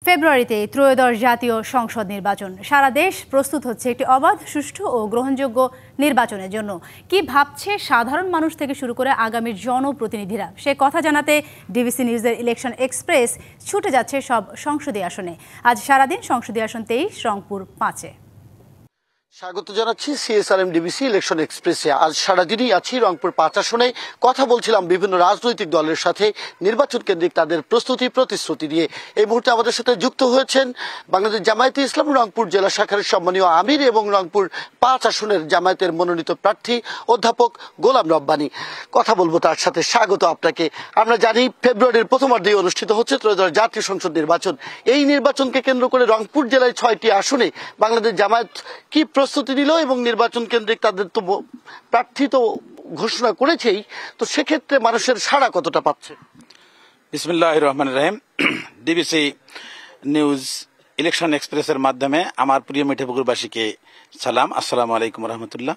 ফেব্রুয়ারিতে ত্রয়োদশ জাতীয় সংসদ নির্বাচন। সারা দেশ প্রস্তুত হচ্ছে একটি অবাধ, সুষ্ঠু ও গ্রহণযোগ্য নির্বাচনের জন্য। কি ভাবছে সাধারণ মানুষ থেকে শুরু করে আগামীর জনপ্রতিনিধিরা, সে কথা জানাতে ডিবিসি নিউজের ইলেকশন এক্সপ্রেস ছুটে যাচ্ছে সব সংসদীয় আসনে। আজ সারাদিন সংসদীয় আসন 23, রংপুর 5-এ। স্বাগত জানাচ্ছি সিএসআরএম ডিবিসি ইলেকশন এক্সপ্রেসে। আজ সারাদিনই আছি রংপুর 5 আসনে। কথা বলছিলাম বিভিন্ন রাজনৈতিক দলের সাথে নির্বাচন কেন্দ্রিক তাদের প্রতিশ্রুতি দিয়ে। এই মুহূর্তে আমাদের সাথে যুক্ত হয়েছেন বাংলাদেশ জামায়াতে ইসলাম রংপুর জেলা শাখার সম্মানীয় আমির এবং রংপুর 5 আসনের জামায়াতের মনোনীত প্রার্থী অধ্যাপক গোলাম রব্বানী। কথা বলবো তার সাথে। স্বাগত আপনাকে। আমরা জানি ফেব্রুয়ারির প্রথমার্ধেই অনুষ্ঠিত হচ্ছে ত্রয়োদশ জাতীয় সংসদ নির্বাচন। এই নির্বাচনকে কেন্দ্র করে রংপুর জেলায় 6টি আসনে বাংলাদেশ জামায়াত কি প্রস্তুতি নিল এবং নির্বাচন কেন্দ্রিক তাদের তো প্রার্থী তো ঘোষণা করেছেই, তো সেক্ষেত্রে মানুষের সাড়া কতটা পাচ্ছে? বিসমিল্লাহির রহমানির রহিম। ডিবিসি নিউজ ইলেকশন এক্সপ্রেসের মাধ্যমে আমার প্রিয় মিঠাপুকুরবাসীকে সালাম, আসসালামু আলাইকুম রহমতুল্লাহ।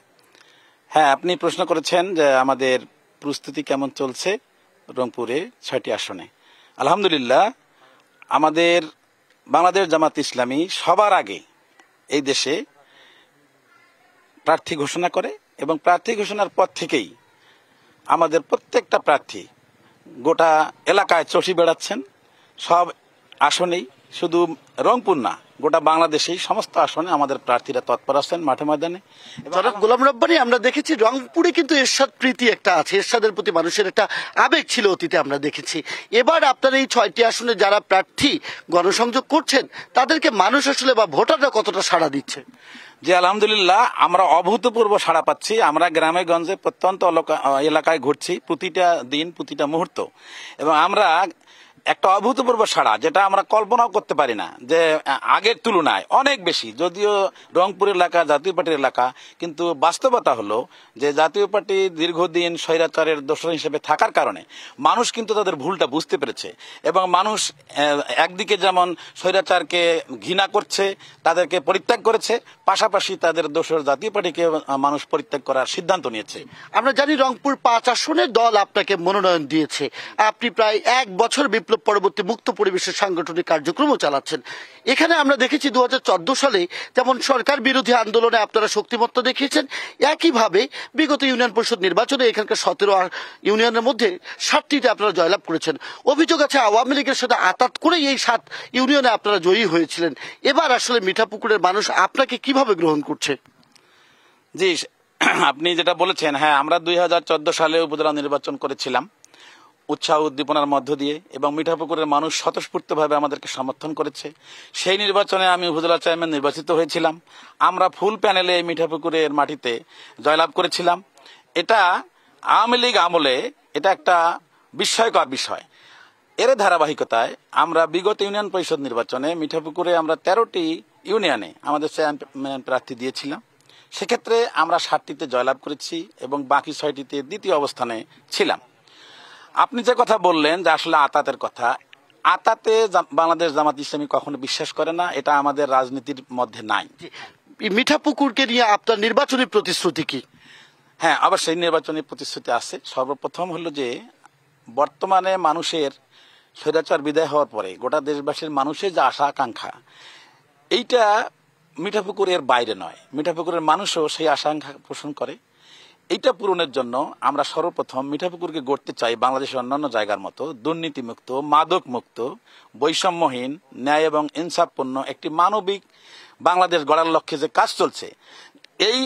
হ্যাঁ, আপনি প্রশ্ন করেছেন যে আমাদের প্রস্তুতি কেমন চলছে রংপুরে 6টি আসনে। আলহামদুলিল্লাহ, আমাদের বাংলাদেশ জামাত ইসলামী সবার আগে এই দেশে প্রার্থী ঘোষণা করে এবং প্রার্থী ঘোষণার পর থেকেই আমাদের প্রত্যেকটা প্রার্থী গোটা এলাকায় চষি বেড়াচ্ছেন। সব আসনেই, শুধু রংপুর না, গোটা বাংলাদেশেই সমস্ত আসনে আমাদের প্রার্থীরা তৎপর আছেন মাঠে ময়দানে। গোলাম রব্বানী, আমরা দেখেছি রংপুরে কিন্তু এরশাদ প্রীতি একটা আছে, এরশাদের প্রতি মানুষের একটা আবেগ ছিল অতীতে আমরা দেখেছি। এবার আপনার এই 6টি আসনে যারা প্রার্থী গণসংযোগ করছেন তাদেরকে মানুষ আসলে বা ভোটাররা কতটা সাড়া দিচ্ছে? যে আলহামদুলিল্লাহ, আমরা অভূতপূর্ব সাড়া পাচ্ছি। আমরা গ্রামে গঞ্জে প্রত্যন্ত এলাকায় ঘুরছি প্রতিটা দিন, প্রতিটা মুহূর্ত, এবং আমরা একটা অভূতপূর্ব সাড়া, যেটা আমরা কল্পনাও করতে পারি না, যে আগের তুলনায় অনেক বেশি। যদিও রংপুর এলাকা জাতীয় পার্টির এলাকা, কিন্তু বাস্তবতা হলো যে জাতীয় পার্টি দীর্ঘদিন স্বৈরাচারের দোসর হিসেবে থাকার কারণে মানুষ কিন্তু তাদের ভুলটা বুঝতে পেরেছে, এবং মানুষ একদিকে যেমন স্বৈরাচারকে ঘৃণা করছে, তাদেরকে পরিত্যাগ করেছে, পাশাপাশি তাদের দোসর জাতীয় পার্টিকে মানুষ পরিত্যাগ করার সিদ্ধান্ত নিয়েছে। আমরা জানি রংপুর 5 আসনের দল আপনাকে মনোনয়ন দিয়েছে। আপনি প্রায় 1 বছর বিপ্লব পরবর্তী মুক্ত পরিবেশের সাংগঠনিক কার্যক্রমও চালাচ্ছেন। এখানে আমরা দেখেছি 2014 সালে যেমন সরকার বিরোধী আন্দোলনে আপনারা শক্তিমত্তা দেখিয়েছেন, একইভাবে বিগত ইউনিয়ন পরিষদ নির্বাচনে এখানকার 17 ইউনিয়নের মধ্যে 7টিতে আপনারা জয়লাভ করেছেন। অভিযোগ আছে আওয়ামী লীগের সাথে আতাত করে এই 7 ইউনিয়নে আপনারা জয়ী হয়েছিলেন। এবার আসলে মিঠাপুকুরের মানুষ আপনাকে কিভাবে গ্রহণ করছে? জি, আপনি যেটা বলেছেন, হ্যাঁ, আমরা 2014 সালে উপজেলা নির্বাচন করেছিলাম উৎসাহ উদ্দীপনার মধ্য দিয়ে, এবং মিঠাপুকুরের মানুষ স্বতঃস্ফূর্তভাবে আমাদেরকে সমর্থন করেছে। সেই নির্বাচনে আমি উপজেলা চেয়ারম্যান নির্বাচিত হয়েছিলাম। আমরা ফুল প্যানেলে মিঠাপুকুরের মাটিতে জয়লাভ করেছিলাম। এটা আওয়ামী লীগ আমলে এটা একটা বিস্ময়কর বিষয়। এর ধারাবাহিকতায় আমরা বিগত ইউনিয়ন পরিষদ নির্বাচনে মিঠাপুকুরে আমরা 13টি ইউনিয়নে আমাদের চেয়ারম্যান প্রার্থী দিয়েছিলাম। সেক্ষেত্রে আমরা 7টিতে জয়লাভ করেছি এবং বাকি 6টিতে দ্বিতীয় অবস্থানে ছিলাম। আপনি যে কথা বললেন যে আসলে আতাতের কথা, আতাতে বাংলাদেশ জামাত ইসলামী কখনো বিশ্বাস করে না, এটা আমাদের রাজনীতির মধ্যে নাই। মিঠাপুকুরকে নিয়ে আপনার নির্বাচনী প্রতিশ্রুতি কি? হ্যাঁ, অবশ্যই নির্বাচনী প্রতিশ্রুতি আছে। সর্বপ্রথম হলো যে বর্তমানে মানুষের স্বৈরাচার বিদায় হওয়ার পরে গোটা দেশবাসীর মানুষের যে আশা আকাঙ্ক্ষা, এইটা মিঠাপুকুরের বাইরে নয়, মিঠাপুকুরের মানুষও সেই আশা আকাঙ্ক্ষা পোষণ করে। এইটা পূরণের জন্য আমরা সর্বপ্রথম মিঠাপুকুরকে গড়তে চাই বাংলাদেশের অন্যান্য জায়গার মতো দুর্নীতিমুক্ত, মাদক মুক্ত, বৈষম্যহীন, ন্যায় এবং ইনসাফপূর্ণ একটি মানবিক বাংলাদেশ গড়ার লক্ষ্যে যে কাজ চলছে, এই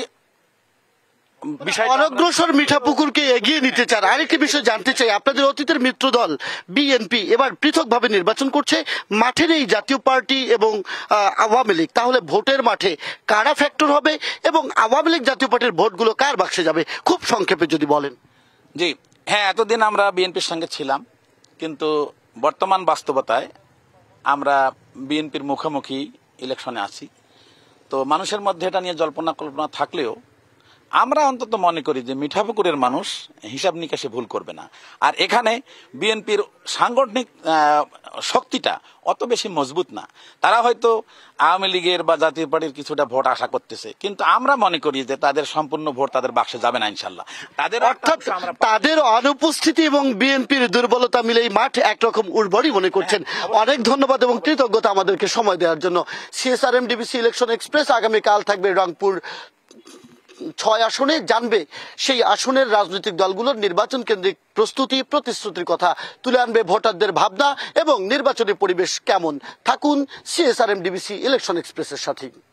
অনগ্রসর মিঠাপুকুরকে এগিয়ে নিতে চান। আরেকটি বিষয় জানতে চাই, আপনাদের অতীতের মিত্র দল বিএনপি এবার পৃথকভাবে নির্বাচন করছে, মাঠে নেই জাতীয় পার্টি এবং আওয়ামী লীগ। তাহলে ভোটের মাঠে কারা ফ্যাক্টর হবে এবং আওয়ামী লীগ জাতীয় পার্টির ভোটগুলো কার বাক্সে যাবে, খুব সংক্ষেপে যদি বলেন। জি হ্যাঁ, এতদিন আমরা বিএনপির সঙ্গে ছিলাম, কিন্তু বর্তমান বাস্তবতায় আমরা বিএনপির মুখোমুখি ইলেকশনে আছি। তো মানুষের মধ্যে এটা নিয়ে জল্পনা কল্পনা থাকলেও আমরা অন্তত মনে করি যে মিঠাপুকুরের মানুষ হিসাব নিকাশে ভুল করবে না। আর এখানে বিএনপির সাংগঠনিক শক্তিটা অত বেশি মজবুত না। তারা হয়তো আওয়ামী লীগের বা জাতীয় পার্টির কিছুটা ভোট আশা করতেছে, কিন্তু আমরা মনে করি যে তাদের সম্পূর্ণ ভোট তাদের বাক্সে যাবে না ইনশাল্লাহ। অর্থাৎ তাদের অনুপস্থিতি এবং বিএনপির দুর্বলতা মিলে এই মাঠ একরকম উর্বরই মনে করছেন। অনেক ধন্যবাদ এবং কৃতজ্ঞতা আমাদেরকে সময় দেওয়ার জন্য। সিএসআরএম ডিবিসি ইলেকশন এক্সপ্রেস আগামীকাল থাকবে রংপুর 6 আসনে, জানবে সেই আসনের রাজনৈতিক দলগুলোর নির্বাচন কেন্দ্রিক প্রস্তুতি, প্রতিশ্রুতির কথা তুলে আনবে, ভোটারদের ভাবনা এবং নির্বাচনী পরিবেশ কেমন। থাকুন সিএসআরএম ডিবিসি ইলেকশন এক্সপ্রেসের সাথে।